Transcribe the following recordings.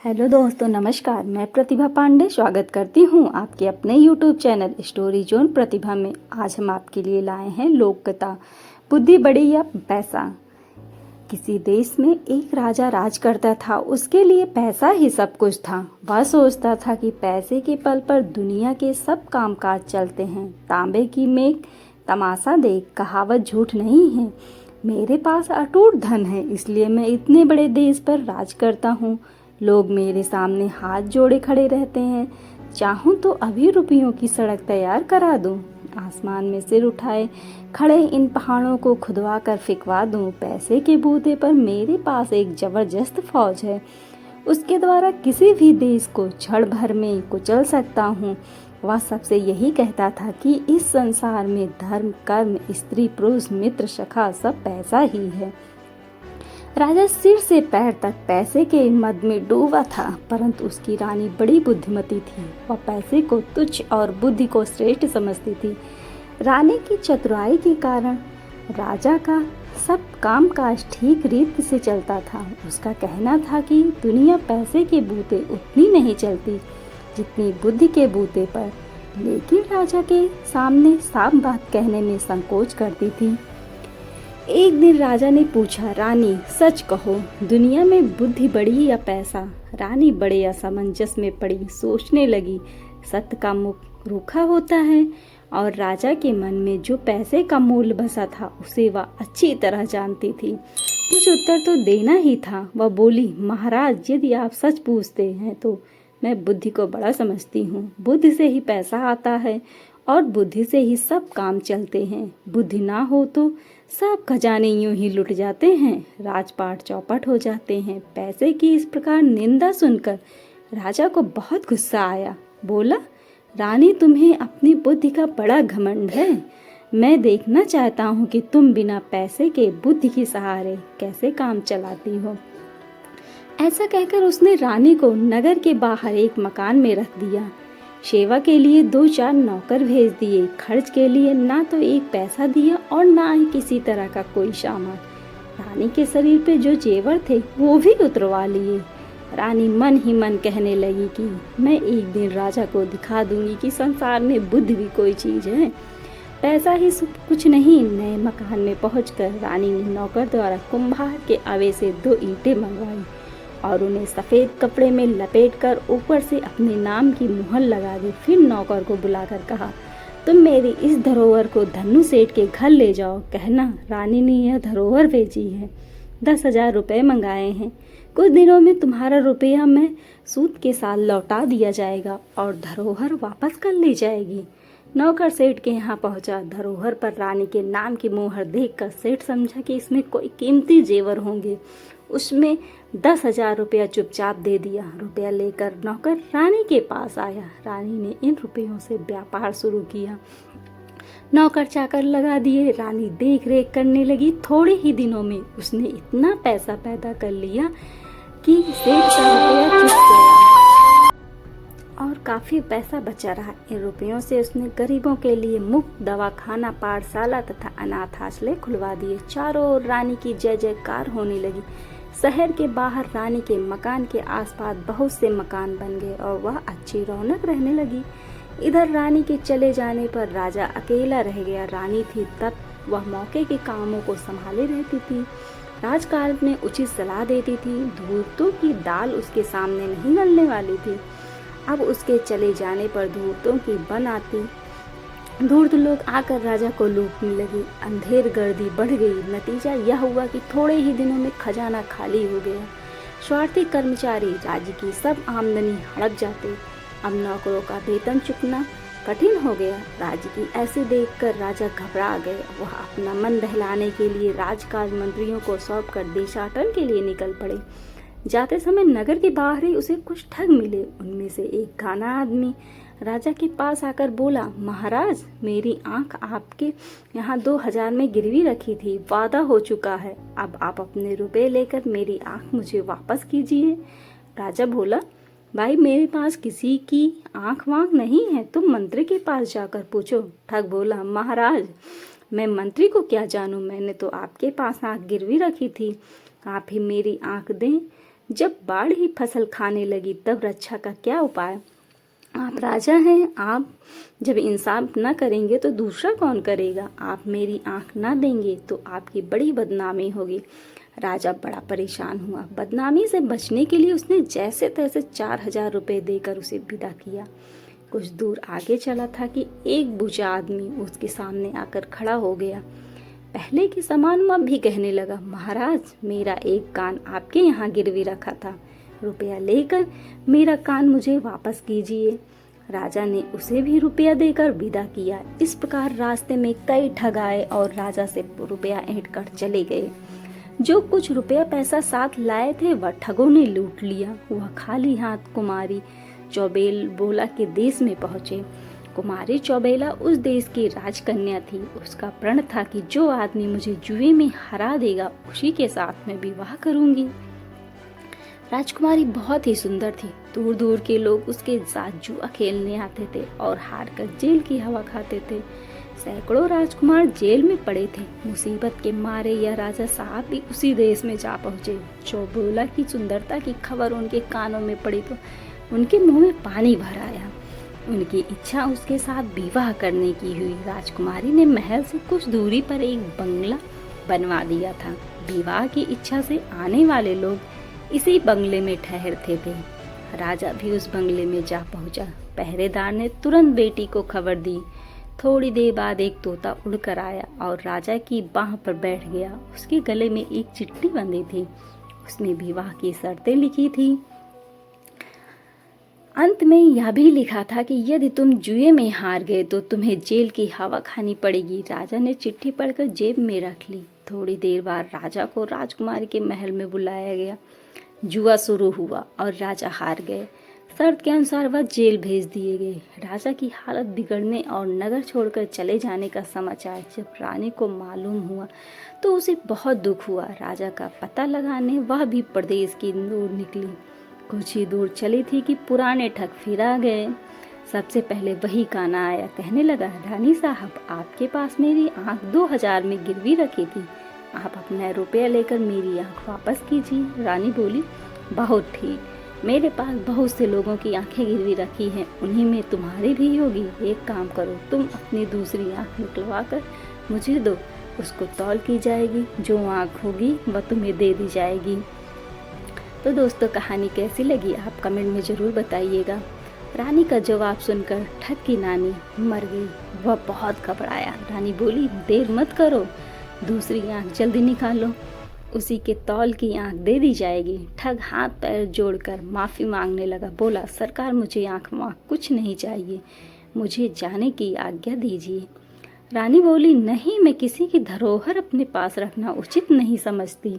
Hello दोस्तों, नमस्कार। मैं प्रतिभा पांडे स्वागत करती हूँ आपके अपने यूट्यूब चैनल स्टोरी जोन प्रतिभा में। आज हम आपके लिए लाए हैं लोक कथा बुद्धि बड़ी या पैसा। किसी देश में एक राजा राज करता था। उसके लिए पैसा ही सब कुछ था। वह सोचता था कि पैसे के बल पर दुनिया के सब कामकाज चलते हैं। तांबे की मेघ तमाशा देख, कहावत झूठ नहीं है। मेरे पास अटूट धन है, इसलिए मैं इतने बड़े देश पर राज करता हूँ। लोग मेरे सामने हाथ जोड़े खड़े रहते हैं। चाहूँ तो अभी रुपयों की सड़क तैयार करा दूं। आसमान में सिर उठाए खड़े इन पहाड़ों को खुदवा कर फिकवा दूं। पैसे के बूते पर मेरे पास एक जबरदस्त फौज है। उसके द्वारा किसी भी देश को क्षण भर में कुचल सकता हूँ। वह सबसे यही कहता था कि इस संसार में धर्म, कर्म, स्त्री, पुरुष, मित्र, सखा सब पैसा ही है। राजा सिर से पैर तक पैसे के मद में डूबा था, परंतु उसकी रानी बड़ी बुद्धिमती थी। वह पैसे को तुच्छ और बुद्धि को श्रेष्ठ समझती थी। रानी की चतुराई के कारण राजा का सब कामकाज ठीक रीति से चलता था। उसका कहना था कि दुनिया पैसे के बूते उतनी नहीं चलती जितनी बुद्धि के बूते पर, लेकिन राजा के सामने साफ बात कहने में संकोच करती थी। एक दिन राजा ने पूछा, रानी सच कहो, दुनिया में बुद्धि बड़ी या पैसा? रानी बड़े असमंजस में पड़ी, सोचने लगी। सत्य का मुख रूखा होता है और राजा के मन में जो पैसे का मूल्य बसा था उसे वह अच्छी तरह जानती थी। कुछ उत्तर तो देना ही था। वह बोली, महाराज, यदि आप सच पूछते हैं तो मैं बुद्धि को बड़ा समझती हूँ। बुद्धि से ही पैसा आता है और बुद्धि से ही सब काम चलते हैं। बुद्धि ना हो तो सब खजाने यूं ही लुट जाते हैं, राजपाट चौपट हो जाते हैं। पैसे की इस प्रकार निंदा सुनकर राजा को बहुत गुस्सा आया। बोला, रानी, तुम्हें अपनी बुद्धि का बड़ा घमंड है। मैं देखना चाहता हूँ कि तुम बिना पैसे के बुद्धि के सहारे कैसे काम चलाती हो। ऐसा कहकर उसने रानी को नगर के बाहर एक मकान में रख दिया। सेवा के लिए 2-4 नौकर भेज दिए। खर्च के लिए ना तो एक पैसा दिया और ना ही किसी तरह का कोई सामान। रानी के शरीर पे जो जेवर थे वो भी उतरवा लिए। रानी मन ही मन कहने लगी कि मैं एक दिन राजा को दिखा दूंगी कि संसार में बुद्धि भी कोई चीज है, पैसा ही सब कुछ नहीं। नए मकान में पहुंचकर रानी ने नौकर द्वारा कुम्हार के आवे से 2 ईंटें मंगवाई और उन्हें सफेद कपड़े में लपेटकर ऊपर से अपने नाम की मुहर लगा दी। फिर नौकर को बुलाकर कहा, तुम मेरी इस धरोहर को धन्नू सेठ के घर ले जाओ। कहना, रानी ने यह धरोहर भेजी है, 10,000 रुपये मंगाए हैं। कुछ दिनों में तुम्हारा रुपया मैं सूद के साथ लौटा दिया जाएगा और धरोहर वापस कर ली जाएगी। नौकर सेठ के यहाँ पहुंचा। धरोहर पर रानी के नाम की मुहर देखकर सेठ समझा कि इसमें कोई कीमती जेवर होंगे। उसमें 10,000 रुपया चुपचाप दे दिया। रुपया लेकर नौकर रानी के पास आया। रानी ने इन रुपयों से व्यापार शुरू किया। नौकर चाकर लगा दिए। रानी देख रेख करने लगी। थोड़े ही दिनों में उसने इतना पैसा पैदा कर लिया कि सेठ का रुपया चुक गया और काफी पैसा बचा रहा। इन रुपयों से उसने गरीबों के लिए मुफ्त दवाखाना, पाठशाला तथा अनाथ आश्रय खुलवा दिए। चारों ओर रानी की जय जयकार होने लगी। शहर के बाहर रानी के मकान के आसपास बहुत से मकान बन गए और वह अच्छी रौनक रहने लगी। इधर रानी के चले जाने पर राजा अकेला रह गया। रानी थी तब वह मौके के कामों को संभाले रहती थी। राजकाज में उचित सलाह देती थी। धूर्तों की दाल उसके सामने नहीं गलने वाली थी। अब उसके चले जाने पर धूर्तों की बन आती। धूर्त लोग आकर राजा को लूटने लगे। अंधेर गर्दी बढ़ गई। नतीजा यह हुआ कि थोड़े ही दिनों में खजाना खाली हो गया। स्वार्थी कर्मचारी राज्य की सब आमदनी हड़प जाते। अब नौकरों का वेतन चुकना कठिन हो गया। राज्य की ऐसे देखकर राजा घबरा गए। वह अपना मन बहलाने के लिए राजकाज मंत्रियों को सौंपकर देशाटन के लिए निकल पड़े। जाते समय नगर के बाहर ही उसे कुछ ठग मिले। उनमें से एक काना आदमी राजा के पास आकर बोला, महाराज, मेरी आंख आपके यहाँ 2,000 में गिरवी रखी थी, वादा हो चुका है। अब आप अपने रुपए लेकर मेरी आंख मुझे वापस कीजिए। राजा बोला, भाई, मेरे पास किसी की आंख वांख नहीं है, तुम मंत्री के पास जाकर पूछो। ठग बोला, महाराज, मैं मंत्री को क्या जानूं, मैंने तो आपके पास आंख गिरवी रखी थी, आप ही मेरी आंख दें। जब बाढ़ ही फसल खाने लगी तब रक्षा का क्या उपाय। आप राजा हैं, आप जब इंसाफ न करेंगे तो दूसरा कौन करेगा। आप मेरी आंख ना देंगे तो आपकी बड़ी बदनामी होगी। राजा बड़ा परेशान हुआ। बदनामी से बचने के लिए उसने जैसे तैसे 4000 रुपये देकर उसे विदा किया। कुछ दूर आगे चला था कि एक बूढ़ा आदमी उसके सामने आकर खड़ा हो गया। पहले के समान वह भी कहने लगा, महाराज, मेरा एक कान आपके यहाँ गिरवी रखा था, रुपया लेकर मेरा कान मुझे वापस कीजिए। राजा ने उसे भी रुपया देकर विदा किया। इस प्रकार रास्ते में कई ठग आए और राजा से रुपया ऐंठ कर चले गए। जो कुछ रुपया पैसा साथ लाए थे वह ठगों ने लूट लिया। वह खाली हाथ कुमारी चौबेला के देश में पहुंचे। कुमारी चौबेला उस देश की राजकन्या थी। उसका प्रण था कि जो आदमी मुझे जुए में हरा देगा उसी के साथ मैं विवाह करूंगी। राजकुमारी बहुत ही सुंदर थी। दूर दूर के लोग उसके साथ जुआ खेलने आते थे और हार कर जेल की हवा खाते थे। सैकड़ों राजकुमार जेल में पड़े थे। मुसीबत के मारे यह राजा साहब भी उसी देश में जा पहुंचे। चौबेला की सुंदरता की खबर उनके कानों में पड़ी तो उनके मुंह में पानी भर आया। उनकी इच्छा उसके साथ विवाह करने की हुई। राजकुमारी ने महल से कुछ दूरी पर एक बंगला बनवा दिया था। विवाह की इच्छा से आने वाले लोग इसी बंगले में ठहरते थे। राजा भी उस बंगले में जा पहुंचा। पहरेदार ने तुरंत बेटी को खबर दी। थोड़ी देर बाद एक तोता उड़कर आया और राजा की बाह पर बैठ गया। उसके गले में एक चिट्ठी बंधी थी। उसमें विवाह की शर्तें लिखी थी। अंत में यह भी लिखा था कि यदि तुम जुए में हार गए तो तुम्हें जेल की हवा खानी पड़ेगी। राजा ने चिट्ठी पढ़कर जेब में रख ली। थोड़ी देर बाद राजा को राजकुमारी के महल में बुलाया गया। जुआ शुरू हुआ और राजा हार गए। शर्त के अनुसार वह जेल भेज दिए गए। राजा की हालत बिगड़ने और नगर छोड़कर चले जाने का समाचार जब रानी को मालूम हुआ तो उसे बहुत दुख हुआ। राजा का पता लगाने वह भी प्रदेश की ओर निकली। कुछ ही दूर चली थी कि पुराने ठग फिर आ गए। सबसे पहले वही काना आया। कहने लगा, रानी साहब, आपके पास मेरी आंख 2000 में गिरवी रखी थी। आप अपना रुपया लेकर मेरी आंख वापस कीजिए। रानी बोली, बहुत ठीक, मेरे पास बहुत से लोगों की आंखें गिरवी रखी हैं, उन्हीं में तुम्हारी भी होगी। एक काम करो, तुम अपनी दूसरी आंख निकलवा कर मुझे दो, उसको तौल की जाएगी। जो आंख होगी वह तुम्हें दे दी जाएगी। तो दोस्तों, कहानी कैसी लगी आप कमेंट में ज़रूर बताइएगा। रानी का जवाब सुनकर ठग की नानी मर गई। वह बहुत घबराया। रानी बोली, देर मत करो, दूसरी आंख जल्दी निकालो, उसी के तौल की आंख दे दी जाएगी। ठग हाथ पैर जोड़कर माफ़ी मांगने लगा। बोला, सरकार, मुझे आंख वाँख कुछ नहीं चाहिए, मुझे जाने की आज्ञा दीजिए। रानी बोली, नहीं, मैं किसी की धरोहर अपने पास रखना उचित नहीं समझती।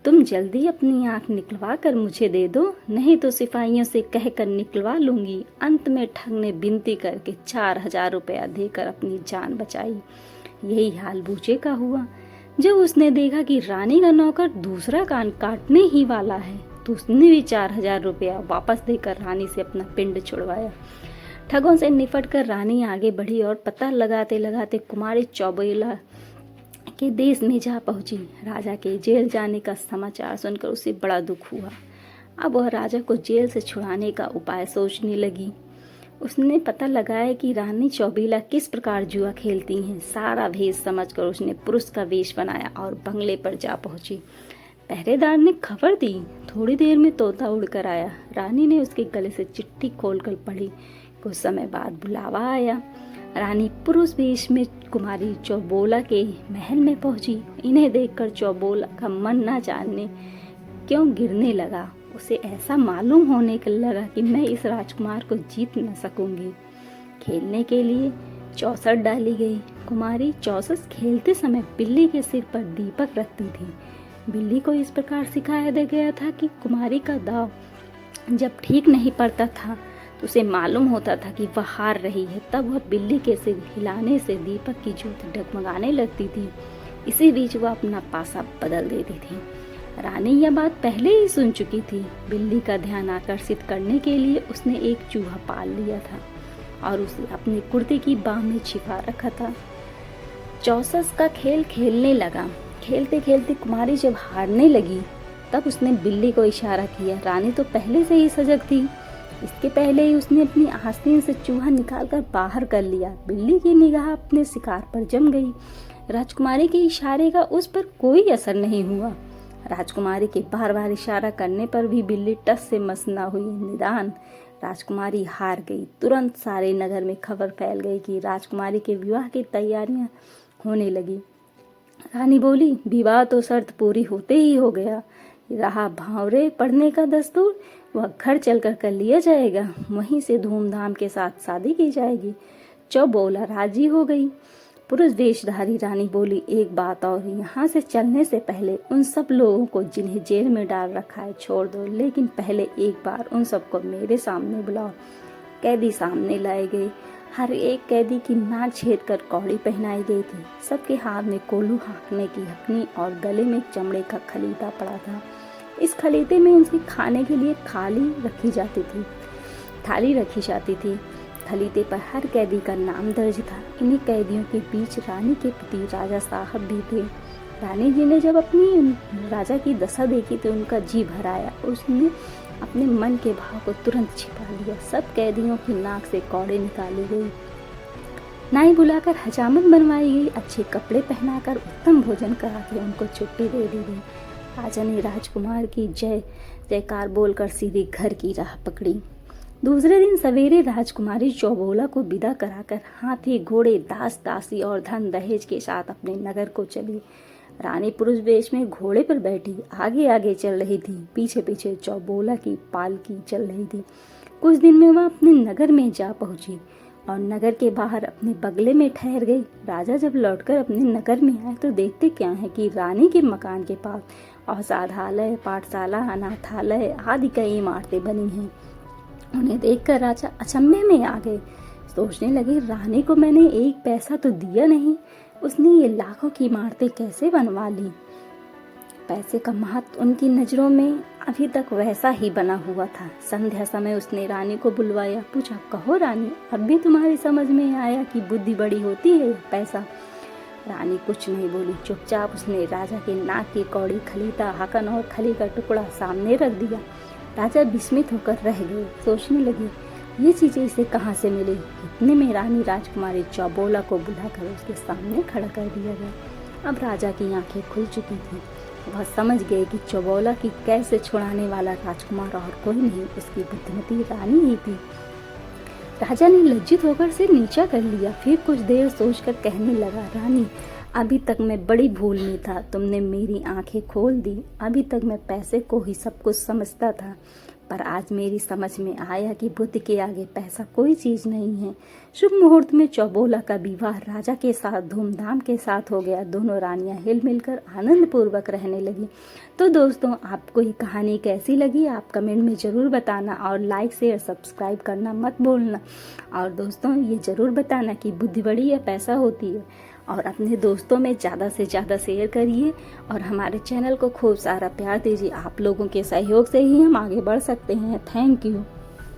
तुम जल्दी अपनी आंख निकलवा कर मुझे दे दो, नहीं तो सिपाहियों से कहकर निकलवा लूंगी। अंत में ठग ने विनती करके 4000 रुपया देकर अपनी जान बचाई। यही हाल बूचे का हुआ। जब उसने देखा कि रानी का नौकर दूसरा कान काटने ही वाला है तो उसने भी 4000 रुपया वापस देकर रानी से अपना पिंड छुड़वाया। ठगों से निपटकर रानी आगे बढ़ी और पता लगाते लगाते कुमारी चौबेला के देश में जा पहुंची। राजा के जेल जाने का समाचार सुनकर उसे बड़ा दुख हुआ। अब वह राजा को जेल से छुड़ाने का उपाय सोचने लगी। उसने पता लगाया कि रानी चौबेला किस प्रकार जुआ खेलती हैं। सारा भेद समझकर उसने पुरुष का वेश बनाया और बंगले पर जा पहुंची। पहरेदार ने खबर दी। थोड़ी देर में तोता उड़कर आया। रानी ने उसके गले से चिट्ठी खोलकर पढ़ी। कुछ समय बाद बुलावा आया। रानी पुरुष वेश में कुमारी चौबेला के महल में पहुंची। इन्हें देखकर चौबेला का मन न जाने क्यों गिरने लगा। उसे ऐसा मालूम होने लगा कि मैं इस राजकुमार को जीत न सकूंगी। खेलने के लिए चौसठ डाली गई। कुमारी चौसठ खेलते समय बिल्ली के सिर पर दीपक रखती थी। बिल्ली को इस प्रकार सिखाया गया था कि कुमारी का दाव जब ठीक नहीं पड़ता था तो उसे मालूम होता था कि वह हार रही है। तब वह बिल्ली के सिर हिलाने से दीपक की ज्योति डगमगाने लगती थी। इसी बीच वह अपना पासा बदल देती थी। रानी यह बात पहले ही सुन चुकी थी। बिल्ली का ध्यान आकर्षित करने के लिए उसने एक चूहा पाल लिया था और उसे अपनी कुर्ते की बाह में छिपा रखा था। चौसस का खेल खेलने लगा। खेलते खेलते कुमारी जब हारने लगी तब उसने बिल्ली को इशारा किया। रानी तो पहले से ही सजग थी। इसके पहले ही उसने अपनी आस्तीन से चूहा निकालकर बाहर कर लिया। बिल्ली की निगाह अपने शिकार पर जम गई। राजकुमारी के इशारे का उस पर कोई असर नहीं हुआ। राजकुमारी के बार बार इशारा करने पर भी बिल्ली टस से मस न हुई। निदान राजकुमारी हार गई। तुरंत सारे नगर में खबर फैल गई कि राजकुमारी के विवाह की तैयारियां होने लगी। रानी बोली, विवाह तो शर्त पूरी होते ही हो गया। रहा भावरे पढ़ने का दस्तूर, वह घर चलकर कर लिया जाएगा। वहीं से धूमधाम के साथ शादी की जाएगी। चौबोला राजी हो गई। पुरुष वेशधारी रानी बोली, एक बात और, यहाँ से चलने से पहले उन सब लोगों को जिन्हें जेल में डाल रखा है छोड़ दो, लेकिन पहले एक बार उन सबको मेरे सामने बुलाओ। कैदी सामने लाए गए। हर एक कैदी की नाक छेद कर कौड़ी पहनाई गई थी। सबके हाथ में कोल्हू हाँकने की हकनी और गले में चमड़े का खलीता पड़ा था। इस खलीते में उनके खाने के लिए थाली रखी जाती थी। खलीते पर हर कैदी का नाम दर्ज था। इन्हीं कैदियों के बीच रानी के पति राजा साहब भी थे। रानी जी ने जब अपनी राजा की दशा देखी तो उनका जी भर आया। उसने अपने मन के भाव को तुरंत छिपा लिया। सब कैदियों की नाक से कौड़े निकाली गई। नाई बुलाकर हजामत बनवाई गई। अच्छे कपड़े पहनाकर उत्तम भोजन करा के उनको छुट्टी दे दी गई। राजा ने राजकुमार की जय जयकार बोलकर सीधी घर की राह पकड़ी। दूसरे दिन सवेरे राजकुमारी चौबोला को विदा कराकर हाथी, घोड़े, दास दासी और धन दहेज के साथ अपने नगर को चली। रानी पुरुष वेश में घोड़े पर बैठी आगे आगे चल रही थी। पीछे पीछे चौबोला की पालकी चल रही थी। कुछ दिन में वह अपने नगर में जा पहुंची और नगर के बाहर अपने बगले में ठहर गई। राजा जब लौटकर अपने नगर में आए तो देखते क्या है कि रानी के मकान के पास औषधालय, पाठशाला, अनाथालय आदि कई इमारतें बनी हैं। उन्हें देखकर राजा अचंभे में आ गए। सोचने लगे, रानी को मैंने एक पैसा तो दिया नहीं, उसने ये लाखों की इमारतें कैसे बनवा ली। पैसे का महत्व उनकी नजरों में अभी तक वैसा ही बना हुआ था। संध्या समय उसने रानी को बुलवाया। पूछा, कहो रानी, अब भी तुम्हारी समझ में आया कि बुद्धि बड़ी होती है या पैसा? रानी कुछ नहीं बोली। चुपचाप उसने राजा के नाक की कौड़ी, खलीता, हकन और खली का टुकड़ा सामने रख दिया। राजा विस्मित होकर रह गए। सोचने लगे, ये चीजें इसे कहाँ से मिली। इतने में रानी राजकुमारी चौबोला को बुलाकर उसके सामने खड़ा कर दिया गया। अब राजा की आंखें खुल चुकी थी। वह समझ गए कि चौबोला की कैसे छुड़ाने वाला राजकुमार और कोई नहीं, उसकी बुद्धिमती रानी ही थी। राजा ने लज्जित होकर सिर नीचा कर लिया। फिर कुछ देर सोचकर कहने लगा, रानी, अभी तक मैं बड़ी भूल में था। तुमने मेरी आंखें खोल दी। अभी तक मैं पैसे को ही सब कुछ समझता था, पर आज मेरी समझ में आया कि बुद्धि के आगे पैसा कोई चीज नहीं है। शुभ मुहूर्त में चौबोला का विवाह राजा के साथ धूमधाम के साथ हो गया। दोनों रानियां हिल मिलकर आनंद पूर्वक रहने लगी। तो दोस्तों, आपको ये कहानी कैसी लगी आप कमेंट में जरूर बताना और लाइक शेयर सब्सक्राइब करना मत भूलना। और दोस्तों, ये जरूर बताना कि बुद्धि बड़ी या पैसा होती है। और अपने दोस्तों में ज़्यादा से ज़्यादा शेयर करिए और हमारे चैनल को खूब सारा प्यार दीजिए। आप लोगों के सहयोग से ही हम आगे बढ़ सकते हैं। Thank you.